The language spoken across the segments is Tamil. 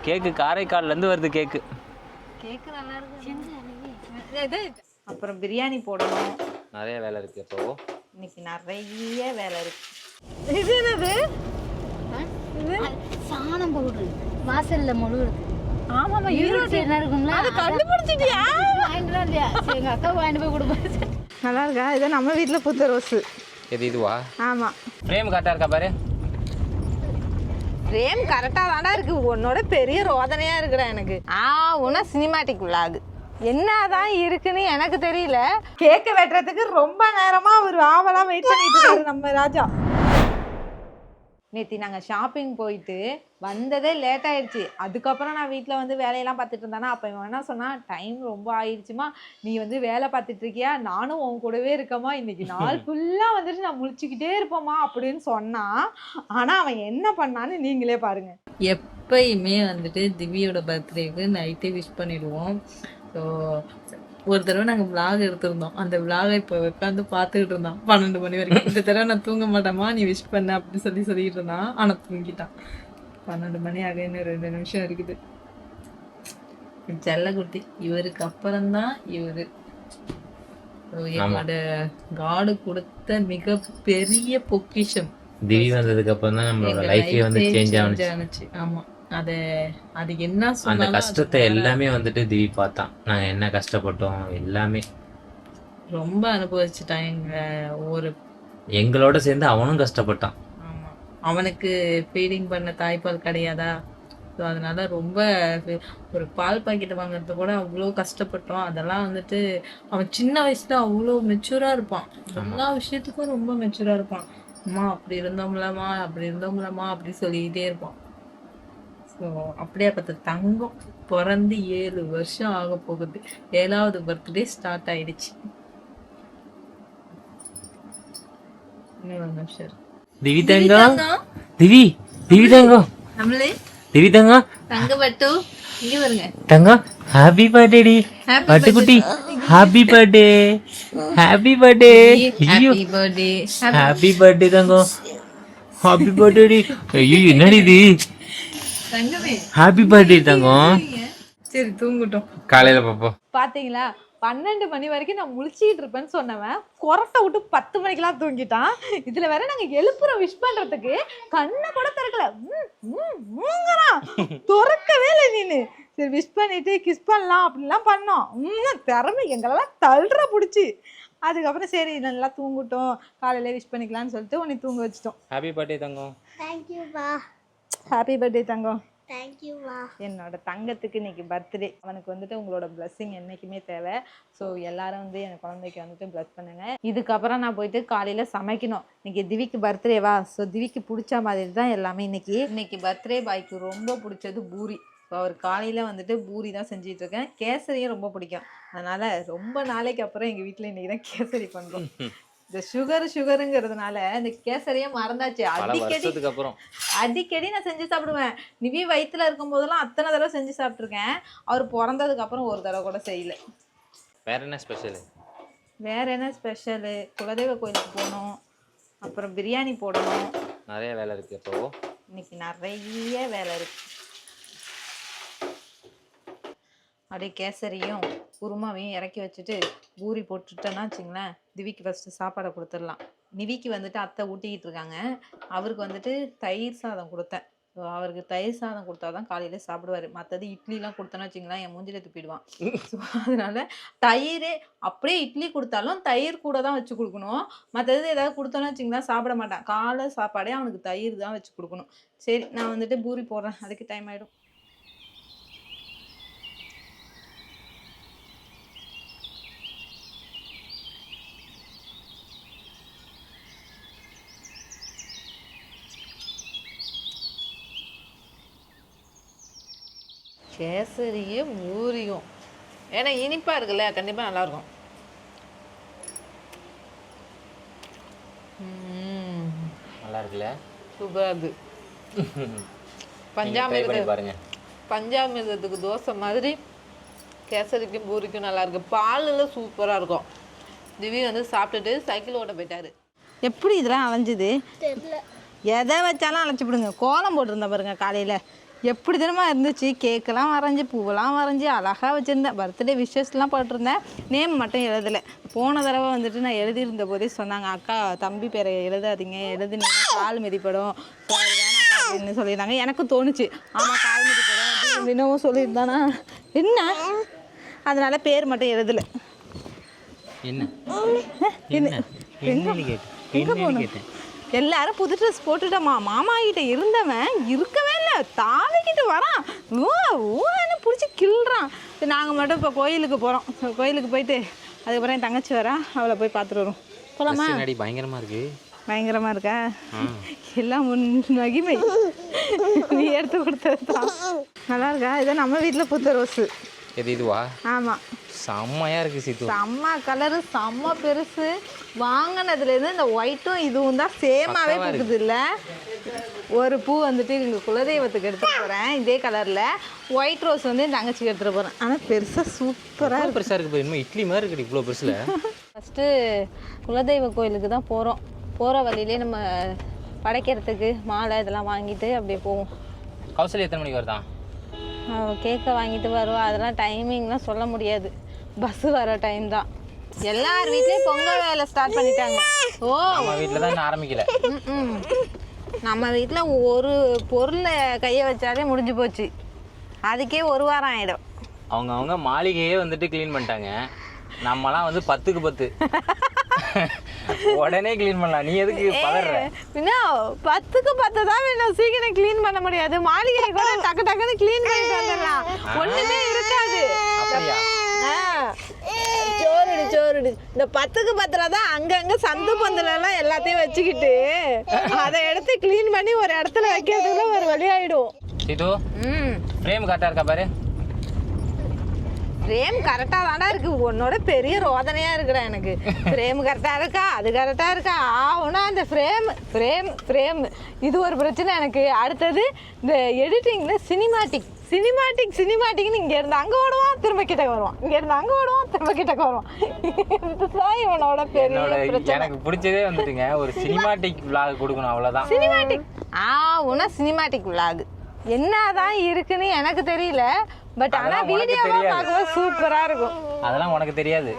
கேக்கு காரைக்கால்லேருந்து வருது கேக்கு. கேக்கு நல்லா இருக்கு. அப்புறம் பிரியாணி போடணும். நிறைய வேலை இருக்கு. இப்போ இன்னைக்கு நிறைய வேலை இருக்கு. இது என்னது? சாணம் பவுடர் வாசல்ல முழுகுது. ஆமாமா ஈரோடு என்ன இருக்குங்களா? அது கண்டுபிடிச்சிட்டியா? வாங்கிட்டு இல்லையா? சரி எங்க அக்கா வாங்கிட்டு போய் கொடுப்பேன். நல்லா இருக்கா? இதான் நம்ம வீட்டில் புத்த ரோஸு. இதுவா? ஆமாம். ஃப்ரேம் கரெக்டாக இருக்கா பாரு. ஃப்ரேம் கரெக்டாக தானே இருக்கு. உன்னோட பெரிய ரோதனையா இருக்குடா எனக்கு. உன சினிமாட்டிக் விளாகு என்னதான் இருக்குன்னு எனக்கு தெரியல. கேக்க வெட்டுறதுக்கு ரொம்ப நேரமா ஒரு ஆவலா வெயிட் பண்ணிட்டு இருக்காரு நம்ம ராஜா. நேத்தி நாங்கள் ஷாப்பிங் போயிட்டு வந்ததே லேட் ஆயிடுச்சு. அதுக்கப்புறம் நான் வீட்டில் வந்து வேலையெல்லாம் பார்த்துட்டு இருந்தானா, அப்போ இவன் என்ன சொன்னா, டைம் ரொம்ப ஆயிடுச்சுமா, நீ வந்து வேலை பார்த்துட்டு இருக்கியா, நானும் உன் கூடவே இருக்கமா, இன்னைக்கு நாள் ஃபுல்லாக வந்துட்டு நான் முழிச்சுக்கிட்டே இருப்போமா அப்படின்னு சொன்னான். ஆனால் அவன் என்ன பண்ணான்னு நீங்களே பாருங்க. எப்பயுமே வந்துட்டு திவ்யோட பர்த்டேக்கு நைட்டே விஷ் பண்ணிடுவோம். ஸோ ஒரு தடவை நாங்கள் விளாக் எடுத்திருந்தோம். அந்த விளாகை இப்போ உட்காந்து பார்த்துக்கிட்டு இருந்தான் 12 மணி வரைக்கும். இந்த தடவை நான் தூங்க மாட்டேமா, நீ விஷ் பண்ண அப்படின்னு சொல்லிக்கிட்டு இருந்தான். ஆனால் தூங்கிட்டான். 12 மணி ஆக இன்னும் 2 நிமிஷம் இருக்குது. செல்லக்குட்டி இவருக்கு அப்புறம்தான் இவரு. என்னோட காடு கொடுத்த மிக பெரிய பொக்கிஷம். திவி வந்ததுக்கு அப்புறம் தான் நம்மளோட லைஃபே வந்து சேஞ்ச் ஆனிச்சு. ஆமா, அது என்ன அந்த கஷ்டத்தை எல்லாமே வந்துட்டு திவி பார்த்தான். நாங்க என்ன கஷ்டப்பட்டோம் எல்லாமே ரொம்ப அனுபவிச்சுட்டான். எங்களோட சேர்ந்து அவனும் கஷ்டப்பட்டான். ஆமா, அவனுக்கு ஃபீடிங் பண்ண தாய்ப்பால் கிடையாதா? ஸோ அதனால ரொம்ப ஒரு பால் பாக்கெட் வாங்குறது கூட அவ்வளோ கஷ்டப்பட்டோம். அதெல்லாம் வந்துட்டு அவன் சின்ன வயசுல அவ்வளோ மெச்சூரா இருப்பான். எல்லா விஷயத்துக்கும் ரொம்ப மெச்சூரா இருப்பான். அம்மா அப்படி இருந்தோம்லம்மா, அப்படி இருந்தோம்லம்மா அப்படி சொல்லிக்கிட்டே இருப்பான். ஸோ அப்படியே பார்த்த தங்கம் பிறந்து 7 வருஷம் ஆக போகுது. 7வது பர்த்டே ஸ்டார்ட் ஆயிடுச்சு. திவி தங்கம், திவி திவி தங்கம், நம்மளே திவி தங்கம், தங்க பட்டு இங்க வருங்க. தங்கம் ஹாப்பி பர்த்டே டி பட்டுக்குட்டி. Happy birthday, happy birthday, happy birthday, happy birthday தங்கம், ஹாப்பி பர்த்டே டி. ஐயோ என்னடி இது? தங்கமே ஹாப்பி பர்த்டே தங்கம். சரி தூங்கட்டும், காலையில பாப்போம். பாத்தீங்களா, 12 மணி வரைக்கும் நான் முழிச்சிட்டு இருப்பேன்னு சொன்னவன் கொரட்டை விட்டு 10 மணிக்கெல்லாம் தூங்கிட்டான். இதுல வேற நாங்க எழுப்புற விஷ் பண்றதுக்கு கண்ணை கூட திறக்கல. திறக்கவே இல்லை நீனு. சரி விஷ் பண்ணிட்டு கிஸ் பண்ணலாம் அப்படிலாம் பண்ணோம். திறமை எங்களெல்லாம் தள்ளுற பிடிச்சி. அதுக்கப்புறம் சரி நல்லா தூங்கிட்டோம், காலையில விஷ் பண்ணிக்கலாம்னு சொல்லிட்டு உன்னை தூங்க வச்சிட்டோம். ஹாப்பி பர்த்டே தங்கம். தேங்க்யூப்பா. ஹாப்பி பர்த்டே தங்கம். தேங்க்யூப்பா. என்னோட தங்கத்துக்கு இன்னைக்கு பர்த்டே. அவனுக்கு வந்துட்டு உங்களோட பிளஸ்ஸிங் என்றைக்குமே தேவை. ஸோ எல்லாரும் வந்து என் குழந்தைக்கு வந்துட்டு பிளஸ் பண்ணுங்க. இதுக்கப்புறம் நான் போயிட்டு காலையில் சமைக்கணும். இன்னைக்கு திவிக்கு பர்த்டேவா, ஸோ திவிக்கு பிடிச்ச மாதிரி தான் எல்லாமே. இன்னைக்கு பர்த்டே பாய்க்கு ரொம்ப பிடிச்சது பூரி. ஸோ அவர் காலையில் வந்துட்டு பூரி தான் செஞ்சிட்டு இருக்கேன். கேசரியும் ரொம்ப பிடிக்கும். அதனால ரொம்ப நாளைக்கு அப்புறம் எங்கள் வீட்டில் இன்னைக்கு தான் கேசரி பண்ணுறோம். இந்த சுகருங்கிறதுனால இந்த கேசரியே மறந்தாச்சு. அடிக்கடி நான் செஞ்சு சாப்பிடுவேன். நிவி வயிற்றுல இருக்கும் போதெல்லாம் அத்தனை தடவை செஞ்சு சாப்பிட்ருக்கேன். அவர் பிறந்ததுக்கு அப்புறம் ஒரு தடவை கூட செய்யல. வேற என்ன ஸ்பெஷலு? குலதெய்வ கோயிலுக்கு போகணும், அப்புறம் பிரியாணி போடணும். நிறைய வேலை இருக்கு. இப்போ இன்னைக்கு நிறைய வேலை இருக்கு. அப்படியே கேசரியும் குருமாவையும் இறக்கி வச்சுட்டு பூரி போட்டுட்டோன்னா வச்சுங்களேன், திவிக்கு ஃபஸ்ட்டு சாப்பாடை கொடுத்துடலாம். நிவிக்கு வந்துட்டு அத்தை ஊட்டிக்கிட்டு இருக்காங்க. அவருக்கு வந்துட்டு தயிர் சாதம் கொடுத்தேன். ஸோ அவருக்கு தயிர் சாதம் கொடுத்தா தான் காலையில் சாப்பிடுவார். மற்றது இட்லிலாம் கொடுத்தோன்னா வச்சுங்களேன் என் மூஞ்சில துப்பிடுவான். ஸோ அதனால தயிர் அப்படியே இட்லி கொடுத்தாலும் தயிர் கூட தான் வச்சு கொடுக்கணும். மற்றது ஏதாவது கொடுத்தோன்னா வச்சுங்களேன் சாப்பிட மாட்டான். காலை சாப்பாடே அவனுக்கு தயிர் தான் வச்சு கொடுக்கணும். சரி நான் வந்துட்டு பூரி போடுறேன், அதுக்கு டைம் ஆகிடும். கேசரியும் பூரியும் ஏன்னா இனிப்பாக இருக்குல்ல, கண்டிப்பாக நல்லாயிருக்கும். நல்லா இருக்குல்ல, சூப்பராக இருக்குது. பஞ்சாமிரதத்துக்கு தோசை மாதிரி கேசரிக்கும் பூரிக்கும் நல்லாயிருக்கு. பாலில் சூப்பராக இருக்கும். திவி வந்து சாப்பிட்டுட்டு சைக்கிள் ஓட்ட போயிட்டாரு. எப்படி இதெல்லாம் அலைஞ்சுது? எதை வச்சாலும் அழைச்சி விடுங்க. கோலம் போட்டிருந்தா பாருங்க காலையில். எப்படி தினமா இருந்துச்சு. கேக்கெல்லாம் வரைஞ்சி பூவெல்லாம் வரைஞ்சி அழகாக வச்சுருந்தேன். பர்த்டே விஷஸ்லாம் போட்டிருந்தேன். நேம் மட்டும் எழுதலை. போன தடவை வந்துட்டு நான் எழுதியிருந்த போதே சொன்னாங்க, அக்கா தம்பி பேரை எழுதாதீங்க, எழுதுனீங்கன்னா கால் மிதிப்படும், ஸோ அது வேணாக்கா அப்படின்னு சொல்லியிருந்தாங்க. எனக்கும் தோணுச்சு, ஆமாம் கால் மிதிப்படும் அப்படின்னு சொல்லியிருந்தானா என்ன, அதனால பேர் மட்டும் எழுதலை. எங்கே போகணும்? எல்லாரும் புது ட்ரெஸ் போட்டுட்டோமா. மாமா கிட்ட இருந்தவன் இருக்கவே இல்லை, தாவிக்கிட்டு வரான், ஊன்னு பிடிச்சி கிள்றான். நாங்கள் மட்டும் இப்போ கோயிலுக்கு போகிறோம். கோயிலுக்கு போயிட்டு அதுக்கப்புறம் என் தங்கச்சி வரா, அவளை போய் பார்த்துட்டு வரும். போலாமா? பயங்கரமாக இருக்கு. பயங்கரமாக இருக்கா? எல்லாம் மகிமை நீ எடுத்து கொடுத்தது தான். நல்லா இருக்கா? இதான் நம்ம வீட்டில் பூத்த ரோஸு. எது இதுவா? ஆமாம், செம்மையாக இருக்குது சீத்து. செம்ம கலரு, செம்ம பெருசு. வாங்கினதுலேருந்து இந்த ஒயிட்டும் இதுவும் தான் சேமாகவே பூக்குது இல்லை. ஒரு பூ வந்துட்டு எங்கள் குலதெய்வத்துக்கு எடுத்துகிட்டு போகிறேன் இதே கலரில். ஒயிட் ரோஸ் வந்து என் தங்கச்சிக்கு எடுத்துகிட்டு போகிறேன். ஆனால் பெருசாக சூப்பராக இருக்கு. பெருசாக இருக்குது. இன்னும் இட்லி மாதிரி இருக்குது இவ்வளோ பெருசில். ஃபஸ்ட்டு குலதெய்வ கோயிலுக்கு தான் போகிறோம். போகிற வழியிலே நம்ம படைக்கிறதுக்கு மாலை இதெல்லாம் வாங்கிட்டு அப்படியே போவோம். கௌசல்யா எத்தனை மணிக்கு வருதான்? கேக்கை வாங்கிட்டு வருவா. அதெல்லாம் டைமிங்லாம் சொல்ல முடியாது, பஸ்ஸு வர டைம் தான். எல்லார் வீட்லேயும் பொங்கல் வேலை ஸ்டார்ட் பண்ணிட்டாங்க. ஓ, நம்ம வீட்டில் தான் ஆரம்பிக்கல. நம்ம வீட்டில் ஒரு பொருளை கையை வச்சாலே முடிஞ்சு போச்சு. அதுக்கே ஒரு வாரம் ஆகிடும். அவங்க மாளிகையே வந்துட்டு க்ளீன் பண்ணிட்டாங்க. நம்மலாம் வந்து 10க்கு 10 உடனே க்ளீன் பண்ணலாம். நீ எதுக்கு பதற? பின்னா 10க்கு 10 தான் வேணும். சீக்கிரம் க்ளீன் பண்ண முடியாது. மாளிகையை கூட டக்கு டக்குன்னு க்ளீன் பண்ணிட்டு வந்துடலாம். ஒண்ணுமே இருக்காது. சோறுடு இந்த 10க்கு 10 தான் அங்கங்க சந்து பந்தல எல்லாம் எல்லாத்தையும் வச்சுக்கிட்டு அதை எடுத்து க்ளீன் பண்ணி ஒரு இடத்துல வைக்கிறதுக்குள்ள ஒரு வழி ஆயிடும். இது ஃப்ரேம் கரெக்டாக இருக்கா பாரு. ஃப்ரேம் கரெக்டாக தானே இருக்குது. உன்னோட பெரிய ரோதனையாக இருக்கிறேன் எனக்கு. ஃப்ரேம் கரெக்டாக இருக்கா, அது கரெக்டாக இருக்கா, ஆகுனா அந்த ஃப்ரேம் இது ஒரு பிரச்சனை எனக்கு. அடுத்தது இந்த எடிட்டிங்கில் சினிமாட்டிக்னு இங்கேருந்து அங்கே ஓடுவான், திரும்ப கிட்டக்க வருவான், இங்கேருந்து அங்கே ஓடுவான், திரும்ப கிட்டக்க வருவான். இதுதான் இவனோட பெரிய பிரச்சனை. எனக்கு பிடிச்சதே வந்துட்டுங்க ஒரு சினிமாட்டிக் விளாக் கொடுக்கணும், அவ்வளோதான். சினிமாட்டிக் விளாக் என்னதான் இருக்குன்னு எனக்கு தெரியல. பட் ஆனால் வீடியோவா பார்க்கும்போது சூப்பராக இருக்கும். அதெல்லாம் உனக்கு தெரியாது,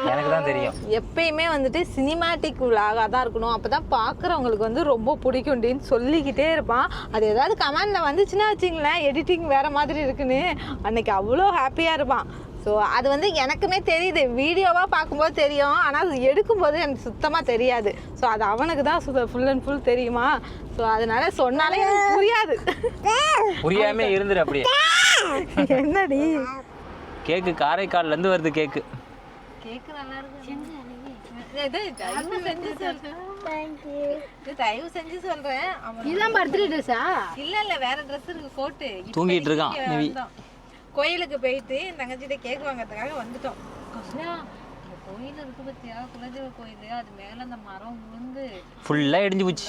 எனக்கு தான் தெரியும். எப்பயுமே வந்துட்டு சினிமாட்டிக் விளாகாக தான் இருக்கணும். அப்போ தான் பார்க்குறவங்களுக்கு வந்து ரொம்ப பிடிக்கும்டின்னு சொல்லிக்கிட்டே இருப்பான். அது ஏதாவது கமெண்டில் வந்துச்சுன்னா வச்சுங்களேன், எடிட்டிங் வேறு மாதிரி இருக்குன்னு, அன்னைக்கு அவ்வளோ ஹாப்பியாக இருப்பான். ஸோ அது வந்து எனக்குமே தெரியுது, வீடியோவாக பார்க்கும்போது தெரியும். ஆனால் அது எடுக்கும்போது எனக்கு சுத்தமாக தெரியாது. ஸோ அது அவனுக்கு தான் ஃபுல் அண்ட் ஃபுல் தெரியுமா. ஸோ அதனால சொன்னாலே எனக்கு புரியாது. புரியாமே இருந்துரு அப்படியே. என்னடி கேக்கு காரைக்கால்லேருந்து வருது. கேக்கு நல்லா இருக்கு. தயவு செஞ்சு சொல்றேன். இதான் பர்த்டே ட்ரெஸ்ஸா? இல்ல வேற ட்ரெஸ் இருக்கு. கோட்டு தூங்கிட்டு இருக்கான். கோயிலுக்கு போயிட்டு தங்கச்சிட்ட கேக் வாங்கறதுக்காக வந்துட்டோம். கோயில் இருக்கு பத்தியா, குலதெய்வ கோயில். அது மேல அந்த மரம் விழுந்து ஃபுல்லா இடிஞ்சு போச்சு.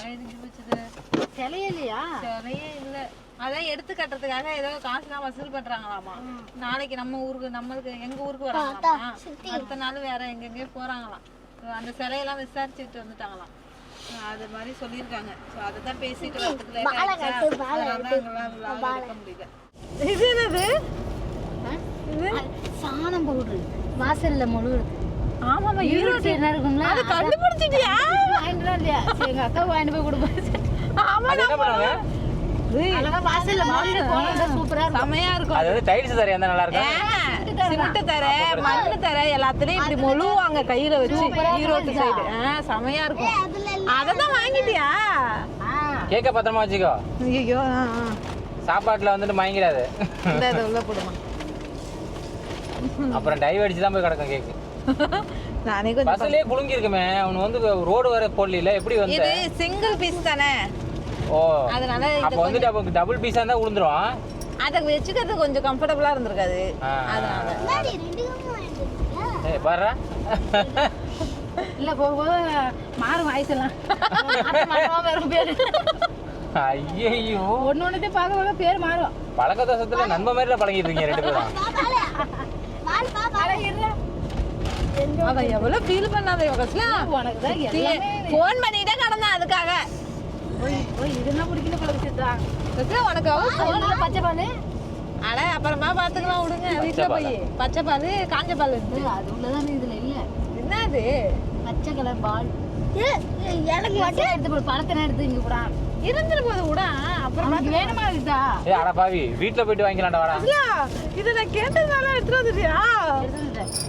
சிலையே இல்லையா? சிலையே இல்ல. அதான் எடுத்து கட்டுறதுக்காக ஏதோ காசுலாம் வசூல் பண்றாங்களாமா. நாளைக்கு நம்மளுக்கு எங்க ஊருக்கு வராங்களாமா. அடுத்த நாள் வேற எங்கெங்கயோ போறாங்களாம். அந்த சிலையெல்லாம் விசாரிச்சுட்டு வந்துட்டாங்களாம். அது மாதிரி சொல்லியிருக்காங்க. ஸோ அதை தான் பேசிட்டு வரதுக்குள்ள இருக்க முடியல. இது என்னது? சாணம் போடுறது வாசல்ல மொழுகுறது. ஆமாமா, ஈரோடு என்ன இருக்கும்ல, அதை கண்டுபிடிச்சிட்டியா? வாங்கிட்டு இல்லையா? எங்க அக்கா வாங்கிட்டு போய் கொடுப்பேன். ஆமா, அழகா வாசல்ல மொழுகுறது போனா சூப்பரா இருக்கும், செமையா இருக்கும். அது டைல்ஸ் தர என்ன நல்லா இருக்கும். சிமெண்ட் தர, மண்ணு தர, எல்லாத்துலயும் இப்படி மொழுவாங்க கையில வச்சு. ஈரோடு சைடு செமையா இருக்கும். அததான் வாங்கிட்டியா? கேக்க பத்திரமா வச்சுக்கோ. ஐயோ, சாப்பாட்டுல வந்துட்டு மயங்கிறாது. உள்ள போடுமா, அப்புறம் டைவ் அடிச்சு தான் போய் கிடக்கும் கேக்கு. நானே கொஞ்சம் பஸ்லயே குலுங்கி இருக்குமே. அவனு வந்து ரோடு வர போடல, எப்படி வந்து? இது சிங்கிள் பீஸ் தானே. ஓ, அதனால அப்ப வந்து டபுள் பீஸா இருந்தா விழுந்துரும். அத வெச்சுக்கிறது கொஞ்சம் கம்ஃபர்ட்டபிளா இருந்திருக்காது. அதனால ஏய் பாறா, இல்ல போக மாறும் வயசுலாம். வரும் பேரு. ஐயோ, ஒன்னொன்னதே பார்க்க பேர் மாறும். பழக்க தோசத்துல நண்ப மாதிரில பழகிட்டு இருக்கீங்க ரெண்டு பேரும். அவ எவ்வளவு ஃபீல் பண்ணாத இவகஸ்லாம். உனக்கு தான் எல்லாமே ஃபோன் பண்ணிட்டே கடந்தா அதுக்காக. இதெல்லாம் குடிக்கல குழந்தை உனக்கு பச்சை பால் அட அப்புறமா பாத்துக்கலாம் விடுங்க வீட்டுல போய் பச்சை பால் காஞ்ச பால் இருக்கு அது உள்ளதானே இதுல இல்ல என்னது பச்சை கலர் பால் எனக்கு மட்டும் எடுத்து பழத்தின எடுத்து இங்க கூட இருந்துட்டு போது கூட அப்புறம் வேணுமா இதுதா ஏய் அட பாவி வீட்ல போயிட்டு வாங்கிக்கலாம்டா வாடா இது நான் கேட்டதுனால எடுத்துட்டு வந்துட்டியா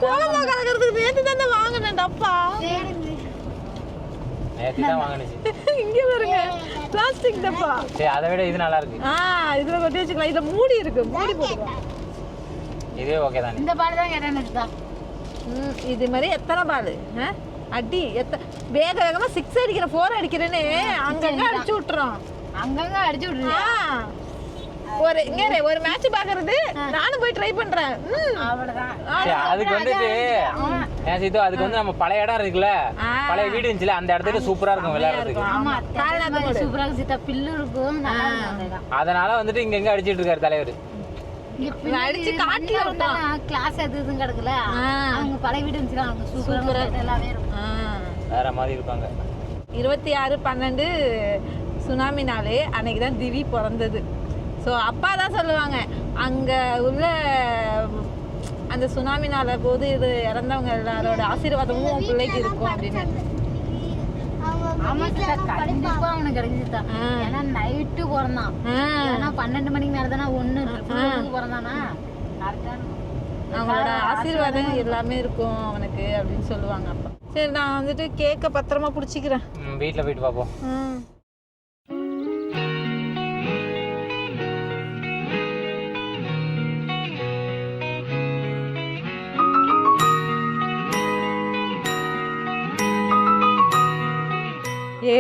கோலமா கலக்கிறதுக்கு நேத்து தானே வாங்கினேன் டப்பா நேத்து தான் வாங்குனேன் இங்க பாருங்க பிளாஸ்டிக் டப்பா சரி அதை விட இது நல்லா இருக்கு இதுல கொட்டி வச்சுக்கலாம் இதுல மூடி இருக்கு மூடி போட்டுக்கலாம் இதே ஓகே தானே இந்த பால் தான் கேட்டேன் இதுதா இது மாதிரி எத்தனை பால் அடி வேக வேகமா 6 அடிக்கிற 4 அடிக்கிறேன்னு அங்கங்க அடிச்சு விட்டுறோம் அங்கங்க அடிச்சு விட்டுறியா ஒரு மேட்ச் பாக்குறது நானும் போய் ட்ரை பண்றேன் அவ்வளவுதான் அதுக்கு வந்துட்டு அதுக்கு வந்து நம்ம பழைய இடம் இருக்குல்ல பழைய வீடு இருந்துச்சுல அந்த இடத்துல சூப்பரா இருக்கும் விளையாடுறதுக்கு ஆமா சூப்பரா சித்தா பில்லு இருக்கும் அதனால வந்துட்டு இங்க எங்க அடிச்சிட்டு இருக்காரு தலைவர் அடிச்சு காட்டி கிளாஸ் எதுவும் கிடக்குல அவங்க பழைய வீடு இருந்துச்சுல அவங்க சூப்பரா எல்லாமே இருக்கும் வேற மாதிரி இருப்பாங்க 26/12 சுனாமி நாள் அன்னைக்கு தான் திவி பிறந்தது. ஸோ அப்பா தான் சொல்லுவாங்க அங்கே உள்ள அந்த சுனாமி நாள போது இது இறந்தவங்க எல்லாரோட ஆசீர்வாதமும் உன் பிள்ளைக்கு இருக்கும் அப்படின்னு. கண்டிப்பா அவனுக்கு கிடைச்சிட்டா ஏன்னா நைட்டு பிறந்தான். ஏன்னா 12 மணிக்கு மேல தானே ஒண்ணு பிறந்தானா அவங்களோட ஆசீர்வாதம் எல்லாமே இருக்கும் அவனுக்கு அப்படின்னு சொல்லுவாங்க அப்பா. சரி நான் வந்துட்டு கேக்க பத்திரமா பிடிச்சிக்கிறேன். வீட்டுல போயிட்டு பாப்போம்.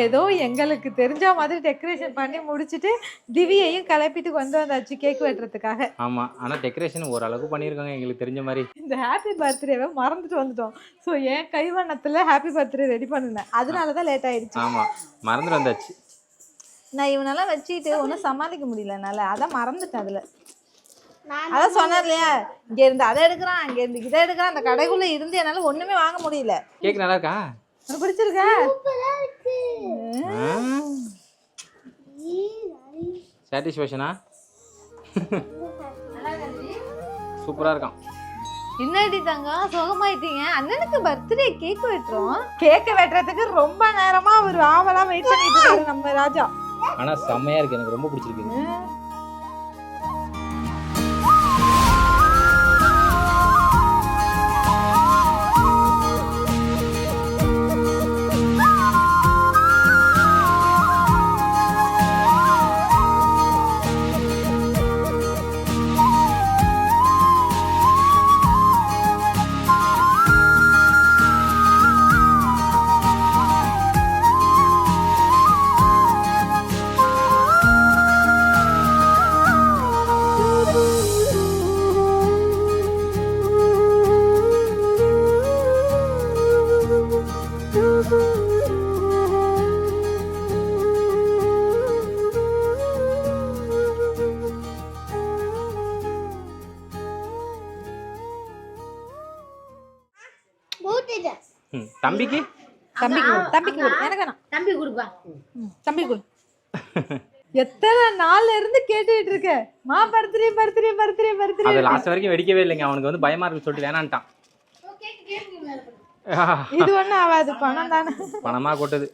ஏதோ எங்களுக்கு தெரிஞ்ச மாதிரி டெக்கரேஷன் பண்ணி முடிச்சுட்டு திவியையும் கிளப்பிட்டு கொண்டு வந்தாச்சு கேக் வெட்டுறதுக்காக. ஆமா, ஆனா டெக்கரேஷன் ஓரளவுக்கு பண்ணியிருக்காங்க எங்களுக்கு தெரிஞ்ச மாதிரி. இந்த ஹாப்பி பர்த்டேவை மறந்துட்டு வந்துட்டோம். ஸோ என் கைவண்ணத்துல ஹாப்பி பர்த்டே ரெடி பண்ணினேன், அதனால தான் லேட் ஆயிடுச்சு. ஆமா, மறந்துட்டு வந்தாச்சு. நான் இவனெல்லாம் வச்சுட்டு ஒன்றும் சமாளிக்க முடியல என்னால், அதான் மறந்துட்டேன். அதில் அதான் சொன்னேன் இல்லையா, இங்கே இருந்து அதை எடுக்கிறான் அங்கே இருந்து இதை எடுக்கிறான், அந்த கடைக்குள்ளே இருந்து என்னால் ஒன்றுமே வாங்க முடியல. கேக் நல்லா இருக்கா? உனக்கு பிடிச்சிருக்கா? சாட்டிஸ்ஃபேக்ஷனா? சூப்பரா இருக்கான். என்னடி தங்கம் சுகமாயிட்டீங்க? அண்ணனுக்கு பர்த்டே கேக் வெட்டுறோம். கேக் வெட்டுறதுக்கு ரொம்ப நேரமா ஒரு ஆவலா வெயிட் பண்ணிட்டு இருக்காரு நம்ம ராஜா. ஆனா செம்மையா இருக்கு, எனக்கு ரொம்ப பிடிச்சிருக்கு. தம்பிக்கு தம்பிக்கு எனக்கு வேணாம். தம்பி கொடுப்பா, தம்பி கொடு. எத்தனை நாள்ல இருந்து கேட்டுட்டு இருக்க மா பர்த்டே பர்த்டே பர்த்டே பர்த்டே. அது லாஸ்ட் வரைக்கும் வெடிக்கவே இல்லைங்க, அவனுக்கு வந்து பயமா இருக்கு சொல்லிட்டு வேணான்ட்டான். இது ஒண்ணும் ஆகாது, பணம் தானே. பணமா கொட்டுது.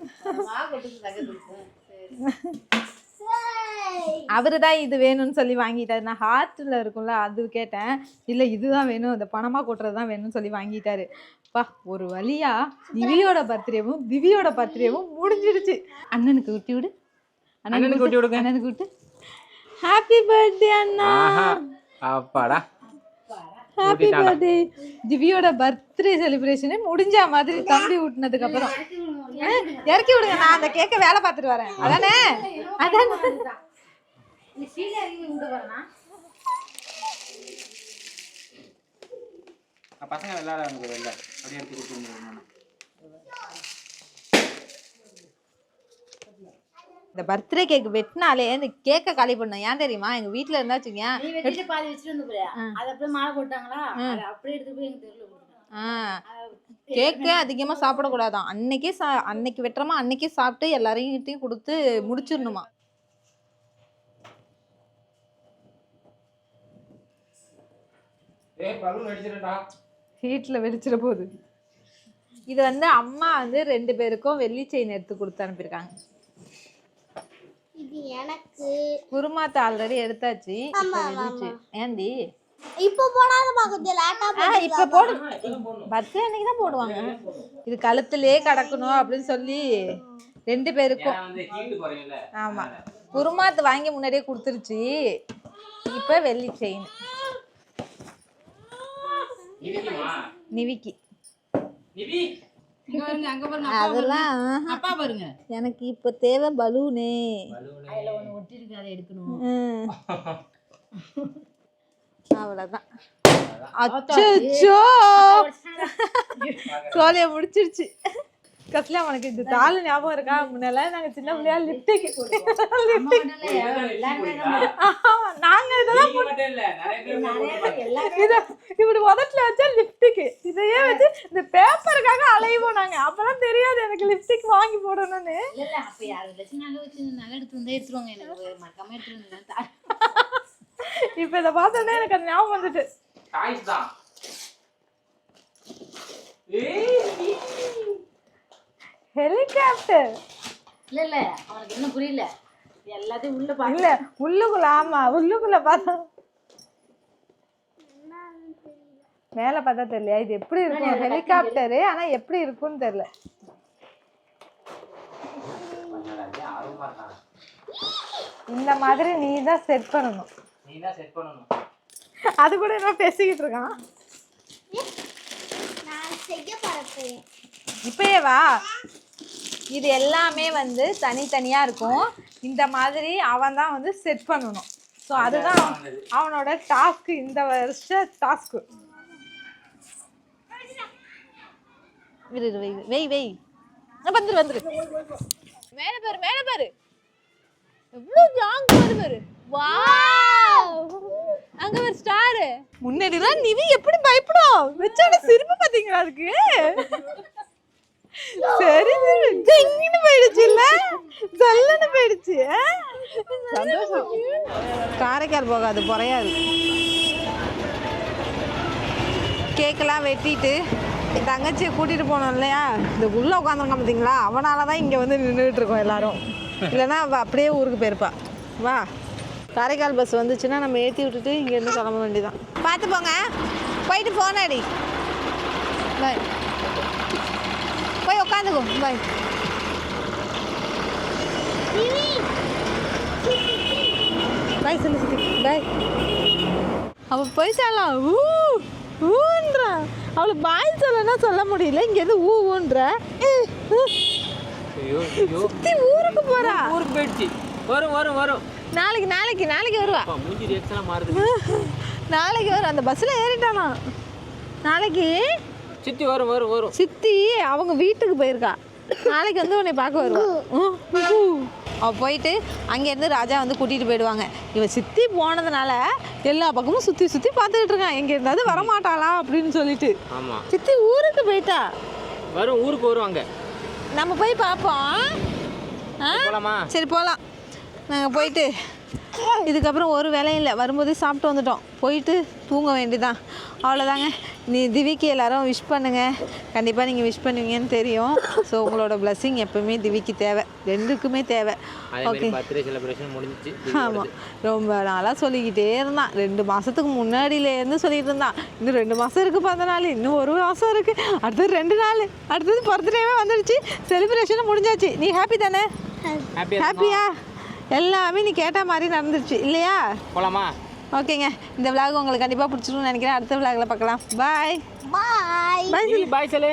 அவரு தான் இது வேணும்னு சொல்லி வாங்கிட்டாரு. நான் ஹார்ட்ல இருக்கும்ல அது கேட்டேன், இல்ல இதுதான் வேணும், இந்த பணமா கொட்டுறது தான் வேணும்னு சொல்லி வாங்கிட்டாரு. பா ஒரு வழியா திவியோட பர்த்டேவும் முடிஞ்சிடுச்சு. அண்ணனுக்கு ஊட்டி விடு, அண்ணனுக்கு ஊட்டி விடுங்க. அண்ணனுக்கு விட்டு ஹாப்பி பர்த்டே அண்ணா. அப்பாடா, ஹாப்பி பர்த்டே. திவியோட பர்த்டே செலிப்ரேஷனே முடிஞ்ச மாதிரி தம்பி ஊட்டினதுக்கு அப்புறம் இறக்கி விடுங்க, நான் அந்த கேக்க வேலை பார்த்துட்டு வரேன். அதானே பசங்க விளையாடுறாங்க, அப்படியே எடுத்து கொடுத்துருங்க. இந்த பர்த்டே கேக் வெட்டினாலே இந்த கேக்கை காலி பண்ண ஏன் தெரியுமா? எங்க வீட்டுல இருந்தா வச்சுங்க பாதி வச்சுட்டு வந்து அது அப்படியே மாலை போட்டாங்களா, அப்படியே எடுத்து போய் எங்க தெருல கேக்கே அதிகமாக சாப்பிடக்கூடாதான். அன்னைக்கு வெட்டுறமா அன்னைக்கே சாப்பிட்டு எல்லாரையும் கொடுத்து முடிச்சிடணுமா. வீட்டில் வெடிச்சிட போகுது. இது வந்து அம்மா வந்து 2 பேருக்கும் வெள்ளி செயின் எடுத்து கொடுத்து அனுப்பியிருக்காங்க. இது எனக்கு குருமாத்த ஆல்ரெடி எடுத்தாச்சு. ஏந்தி இப்போ போடாதமா, கொஞ்சம் லேட்டா இப்ப போடு, பர்த்டே அன்னைக்கு தான் போடுவாங்க. இது கழுத்திலே கிடக்கணும் அப்படின்னு சொல்லி 2 பேருக்கும். ஆமா, குருமாத்து வாங்கி முன்னாடியே கொடுத்துருச்சு. இப்ப வெள்ளி செயின் நிவிக்கு. அதெல்லாம் அப்பா பாருங்க, எனக்கு இப்ப தேவை பலூனே. அதுல ஒண்ணு ஒட்டி இருக்கு, அதை எடுக்கணும். அவ்வளவுதான். அச்சோ, சோழிய முடிச்சிருச்சு. கஸ்லியா, உனக்கு இந்த தாள் ஞாபகம் இருக்கா? முன்னெல்லாம் நாங்க சின்ன பிள்ளையா லிப்டிக் நாங்க இதெல்லாம் இப்படி உதட்டுல வச்சா லிப்டிக், இதையே வச்சு இந்த பேப்பருக்காக அலைவோம் நாங்க. அப்பெல்லாம் தெரியாது எனக்கு லிப்டிக் வாங்கி போடணும்னு. இப்ப இதை பார்த்தோன்னே எனக்கு அது ஞாபகம் வந்துட்டு. ஹெலிகாப்டர் இல்ல அவனுக்கு என்ன புரியல, எல்லாத்தையும் உள்ள பாக்க. இல்ல உள்ளுக்குள்ள, ஆமா உள்ளுக்குள்ள பார்த்தா மேல பார்த்தா தெரியல. இது எப்படி இருக்கும் ஹெலிகாப்டரு, ஆனா எப்படி இருக்கும்னு தெரியல. இந்த மாதிரி நீ தான் செட் பண்ணணும். அது கூட என்ன பேசிக்கிட்டு இருக்கான். நான் செய்ய போறேன். இப்பயே வா. இது எல்லாமே வந்து தனித்தனியா இருக்கும். இந்த மாதிரி அவன் தான் வந்து செட் பண்ணணும். ஸோ அதுதான் அவனோட டாஸ்க், இந்த வருஷ டாஸ்க்கு. வெய் வந்துரு மேல பாரு எவ்வளவு ஜாங் பாரு. வாவ், அங்க ஒரு ஸ்டார். முன்னாடி தான் நிவி எப்படி பயப்படும், வெச்சாட சிரிப்பு பாத்தீங்களா இருக்கு. சரி ஜெங்கின்னு போயிடுச்சு, இல்ல ஜல்லுன்னு போயிடுச்சு. சந்தோஷம். காரைக்கால் போகாது, குறையாது. கேக்கெல்லாம் வெட்டிட்டு தங்கச்சியை கூட்டிட்டு போனோம் இல்லையா, இந்த உள்ள உட்காந்துருக்கான் பார்த்தீங்களா, அவனாலதான் இங்க வந்து நின்றுட்டு இருக்கோம் எல்லாரும். இல்லைன்னா அவள் அப்படியே ஊருக்கு போயிருப்பா. வா, காரைக்கால் பஸ் வந்துச்சுன்னா நம்ம ஏற்றி விட்டுட்டு இங்கேருந்து கிளம்ப வேண்டியதான். பார்த்து போங்க, போயிட்டு ஃபோன் அடி. பாய், போய் உட்காந்துக்கோ. பாய் பாய் சொல்லு சித்தி. பாய். அவள் போயிட்டாலாம். ஊன்றா. அவளை பாய் சொல்லனா சொல்ல முடியல, இங்கேருந்து ஊன்ற. சித்தி ஊருக்கு போறா. ஊருக்கு போயிடுச்சு. வரும் நாளைக்கு வருவா. மூஞ்சி ரியாக்ஷன் மாறுது. நாளைக்கு வரும். அந்த பஸ்ல ஏறிட்டானா நாளைக்கு. சித்தி வரும். சித்தி அவங்க வீட்டுக்கு போயிருக்கா. நாளைக்கு வந்து உன்னை பார்க்க வருவா. அவள் போயிட்டு அங்கேருந்து ராஜா வந்து கூட்டிகிட்டு போயிடுவாங்க. இவன் சித்தி போனதுனால எல்லா பக்கமும் சுற்றி பார்த்துக்கிட்டு இருக்கான், எங்கே இருந்தாவது வரமாட்டாளா அப்படின்னு சொல்லிட்டு. ஆமாம், சித்தி ஊருக்கு போயிட்டா. ஊருக்கு வருவாங்க. நம்ம போய் பார்ப்போம். சரி போகலாம். நாங்கள் போயிட்டு இதுக்கப்புறம் ஒரு வேலையும் இல்லை, வரும்போது சாப்பிட்டு வந்துட்டோம், போயிட்டு தூங்க வேண்டியதான். அவ்வளோதாங்க. நீ திவிக்கு எல்லாரும் விஷ் பண்ணுங்கள். கண்டிப்பாக நீங்கள் விஷ் பண்ணுவீங்கன்னு தெரியும். ஸோ உங்களோட பிளஸ்ஸிங் எப்பவுமே திவிக்கு தேவை, 2க்குமே தேவை. ஓகே, பர்த்டே செலிப்ரேஷன் முடிஞ்சிச்சு. ஆமாம், ரொம்ப நாளாக சொல்லிக்கிட்டே இருந்தான். 2 மாதத்துக்கு முன்னாடியிலேருந்து சொல்லிட்டு இருந்தான். இன்னும் 2 மாதம் இருக்குது, 10 நாள், இன்னும் 1 மாதம் இருக்குது, அடுத்தது 2 நாள், அடுத்தது பர்த்டேவே வந்துடுச்சு, செலிப்ரேஷனும் முடிஞ்சாச்சு. நீ ஹாப்பி தானே? ஹாப்பியா? எல்லாமே நீ கேட்ட மாதிரி நடந்துருச்சு இல்லையா? போலாமா? ஓகேங்க, இந்த விளாக் உங்களுக்கு கண்டிப்பாக பிடிச்சிருக்கும்னு நினைக்கிறேன். அடுத்த விளாகில் பார்க்கலாம். பாய் பாய் பாய் சொல்லு.